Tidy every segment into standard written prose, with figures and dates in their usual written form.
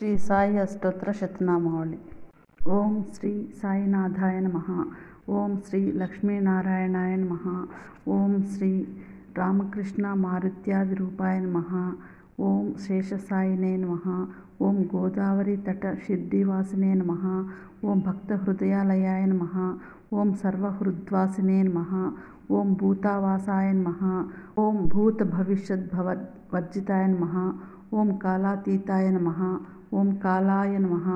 శ్రీ సాయి అష్టోత్తర శతనామావళి. ఓం శ్రీ సాయినాథాయ నమః. ఓం శ్రీ లక్ష్మీనారాయణాయ నమః. ఓం శ్రీ రామకృష్ణ మారుత్యాది రూపాయ నమః. ఓం శేషసాయినే నమః. ఓం గోదావరి తట షిర్డీవాసినే నమః. ఓం భక్త హృదయాలయాయ నమః. ఓం సర్వహృద్వాసినే నమః. ఓం భూతావాసాయ నమః. ఓం భూత భవిష్యత్ వర్జితాయ నమః. ఓం కాలాతీతాయ నమః. ఓం కాలాయ నమః.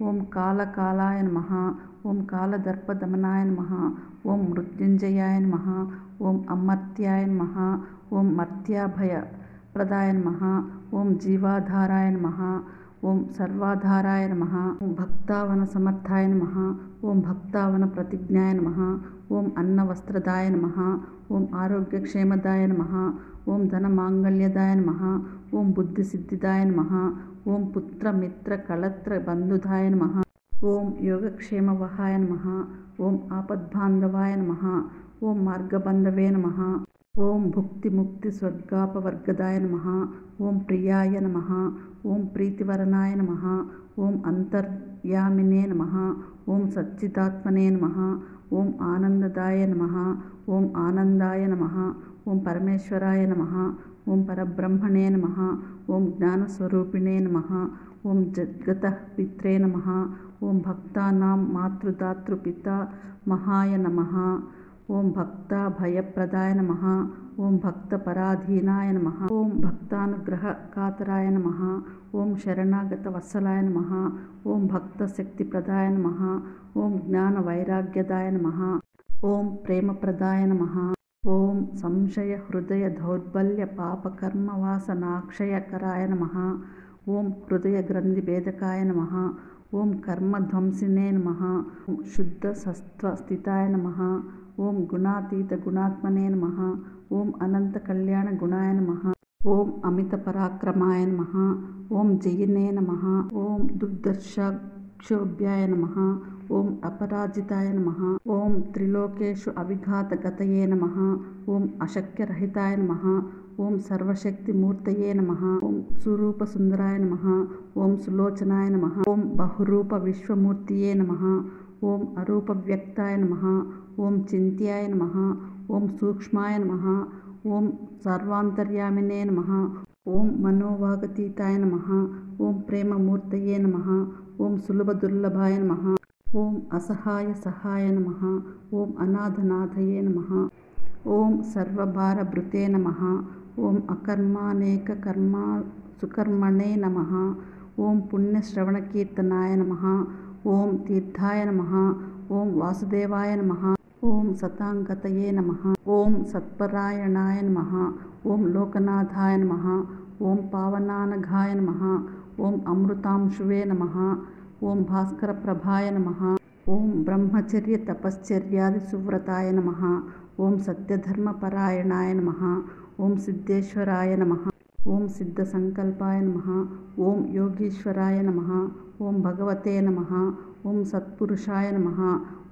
ఓం కాలకాలాయ నమః. ఓం కాలదర్పదమనాయ నమః. ఓం మృత్యుంజయాయ నమః. ఓం అమర్త్యాయ నమః. ఓం మర్త్యాభయప్రదాయ నమః. ఓం జీవాధారాయ నమః. ఓం సర్వాధారాయ నమః. ఓం భక్తావన సమర్థాయ నమః. ఓం భక్తావన ప్రతిజ్ఞాయ నమః. ఓం అన్నవస్త్రదాయ నమః. ఓం ఆరోగ్యక్షేమదాయ నమః. ఓం ధనమాంగళ్యదాయ నమః. ఓం బుద్ధిసిద్ధిదాయ నమః. ఓం పుత్రమిత్ర కళత్ర బంధుదాయ నమః. ఓం యోగక్షేమవహాయ నమః. ఓం ఆపద్బాంధవాయ నమః. ఓం మార్గబంధవే నమః. ఓం భుక్తిముక్తి స్వర్గాపవర్గదాయ నమః. ఓం ప్రియాయ నమః. ఓం ప్రీతివరనాయ నమః. ఓం అంతర్యామినే నమః. ఓం సచ్చిదాత్మనే నమః. ఓం ఆనందదాయ నమః. ఓం ఆనందాయ నమః. ఓం పరమేశ్వరాయ నమః. ఓం పరబ్రహ్మణే నమః. ఓం జ్ఞానస్వరూపిణే నమః. ఓం జద్గతః పిత్రే నమః. ఓం భక్తానాం మాతృదాతృపితామహాయ నమః. ఓం భక్తాభయప్రదాయ నమః. ఓం భక్తపరాధీనాయ నమః. ఓం భక్తానుగ్రహకాతరాయ నమః. ఓం శరణాగతవత్సలాయ నమః. ఓం భక్తశక్తిప్రదాయ నమః. ఓం జ్ఞానవైరాగ్యదాయ నమః. ఓం ప్రేమప్రదాయ నమః. ఓం సంశయ హృదయ దౌర్బల్య పాపకర్మవాసనాక్షయకరాయ నమః. ఓం హృదయ గ్రంథి భేదకాయ నమః. ఓం కర్మధ్వంసినే నమః. ఓం శుద్ధ సత్వ స్థితాయ నమః. ఓం గుణాతీత గుణాత్మనే నమః. ఓం అనంత కళ్యాణ గుణాయ నమః. ఓం అమిత పరాక్రమాయ నమః. ఓం జయినే నమః. ఓం దుర్దర్శాక్షోభ్యాయ నమః. ఓం అపరాజితాయ నమః. ఓం త్రిలోకేషు అవిఘాతగతయే నమః. ఓం అశక్యరహితాయ నమః. ఓం సర్వశక్తిమూర్తయే నమః. ఓం సురూపసుందరాయ నమః. ఓం సులోచనాయ నమః. ఓం బహురూప విశ్వమూర్తియే నమః. ఓం అరూపవ్యక్తాయ నమః. ఓం చింత్యాయ నమః. ఓం సూక్ష్మాయ నమః. ఓం సర్వాంతర్యామినే నమః. ఓం మనోవాగతీతాయ నమః. ఓం ప్రేమమూర్తయే నమః. ఓం సులభదుర్లభాయ నమః. ఓం అసహాయ సహాయ నమః. ఓం అనాథనాథయే నమః. ఓం సర్వభారభృతే నమః. ఓం అకర్మానేక కర్మ సుకర్మణే నమః. ఓం పుణ్యశ్రవణకీర్తనాయ నమః. ఓం తీర్థాయ నమః. ఓం వాసుదేవాయ నమః. ఓం సతాంగతయే నమః. ఓం సత్పరాయణాయ నమః. ఓం లోకనాథాయ నమః. ఓం పావనానఘాయ నమః. ఓం అమృతాంశువే నమః. ఓం భాస్కరప్రభాయ నమః. ఓం బ్రహ్మచర్య తపశ్చర్యాది సువ్రతాయ నమః. ఓం సత్యధర్మపరాయణాయ నమః. ఓం సిద్ధేశ్వరాయ నమః. ఓం సిద్ధసంకల్పాయ నమః. ఓం యోగీశ్వరాయ నమః. ఓం భగవతే నమః. ఓం సత్పురుషాయ నమః.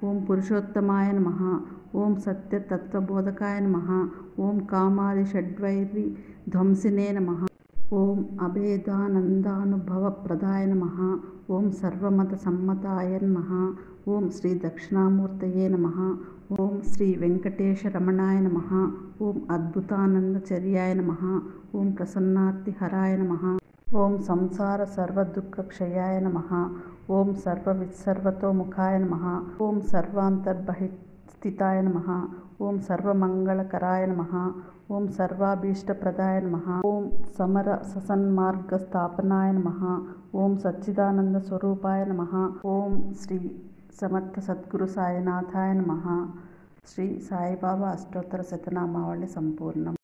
ఓం పురుషోత్తమాయ నమః. ఓం సత్యతత్వబోధకాయ నమః. ఓం కామాది షడ్వైరి ధ్వంసినే నమః. ఓం అభేదానందానుభవప్రదాయ నమః. ఓం సర్వమత సమ్మతాయ నమః. ఓం శ్రీ దక్షిణామూర్తయే నమః. ఓం శ్రీ వెంకటేశరమణాయ నమః. ఓం అద్భుతానందచర్యాయ నమః. ఓం ప్రసన్నార్తిహరాయ నమః. ఓం సంసార సర్వదుఃఖక్షయాయ నమః. ఓం సర్వవిత్సర్వతోముఖాయ నమః. ఓం సర్వాంతర్బహిస్థితాయ నమః. ఓం సర్వమంగళకరాయ నమః. ఓం సర్వాభీష్టప్రదాయ నమః. ఓం సమర ససన్మార్గస్థాపనాయ నమః. ఓం సచ్చిదానంద స్వరూపాయ నమః. ఓం శ్రీ సమర్థ సద్గురు సాయినాథాయ నమః. శ్రీ సాయిబాబా అష్టోత్తర శతనామావళి సంపూర్ణం.